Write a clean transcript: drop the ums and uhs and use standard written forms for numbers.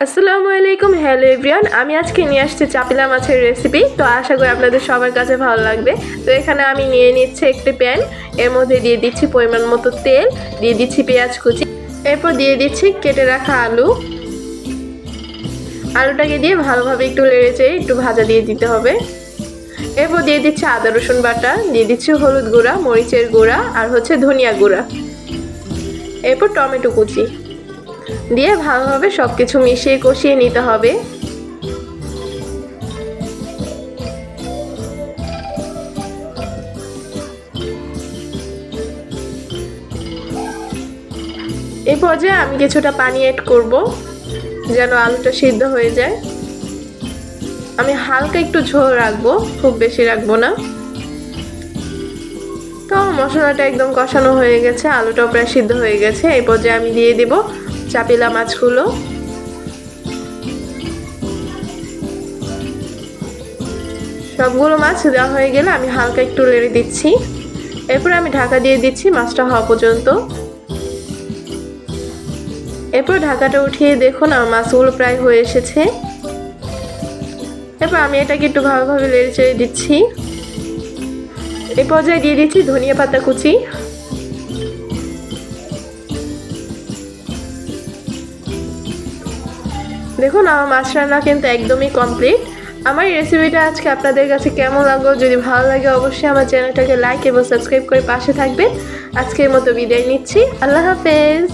আসসালামু আলাইকুম। Hello everyone, আমি আজকে নিয়ে আসছি চাপিলা মাছের রেসিপি। তো আশা করি আপনাদের সবার কাছে ভালো লাগবে। তো এখানে আমি নিয়ে নিচ্ছি একটি প্যান, এর মধ্যে দিয়ে দিচ্ছি পরিমাণ মতো তেল, দিয়ে দিচ্ছি পেঁয়াজ কুচি, এরপর দিয়ে দিচ্ছি কেটে রাখা আলুটাকে দিয়ে ভালোভাবে একটু নেড়ে চেড়ে একটু ভাজা দিয়ে দিতে হবে। এরপর দিয়ে দিচ্ছি আদা রসুন বাটা, দিয়ে দিচ্ছি হলুদ গুঁড়া, মরিচের গুঁড়া আর ধনিয়া গুঁড়া, এরপর টমেটো কুচি দিয়ে ভালোভাবে সব কিছু মিশিয়ে কষিয়ে নিতে হবে। এই পর্যায়ে আমি কিছুটা পানি অ্যাড করব যেন আলুটা সিদ্ধ হয়ে যায়। আমি হালকা একটু ঝোল রাখবো, খুব বেশি রাখবো না। তো মশলাটা একদম কষানো হয়ে গেছে, আলুটাও প্রায় সিদ্ধ হয়ে গেছে। এই পর্যায়ে আমি দিয়ে দেব চাপিলা মাছগুলো। সবগুলো মাছ দেওয়া হয়ে গেলে আমি হালকা একটু নেড়ে দিচ্ছি। এরপর আমি ঢাকা দিয়ে দিচ্ছি মাছটা হওয়া পর্যন্ত। এরপর ঢাকাটা উঠিয়ে দেখুন আমার মাছগুলো প্রায় হয়ে এসেছে। এরপর আমি এটাকে একটু ভালোভাবে নেড়ে চেড়ে দিচ্ছি। এই পর্যায়ে দিয়ে দিচ্ছি ধনিয়া পাতা কুচি। দেখুন আমার মাছ রান্না কিন্তু একদমই কমপ্লিট। আমার এই রেসিপিটা আজকে আপনাদের কাছে কেমন লাগলো, যদি ভালো লাগে অবশ্যই আমার চ্যানেলটাকে লাইক এবং সাবস্ক্রাইব করে পাশে থাকবেন। আজকের মতো বিদায় নিচ্ছি। আল্লাহ হাফেজ।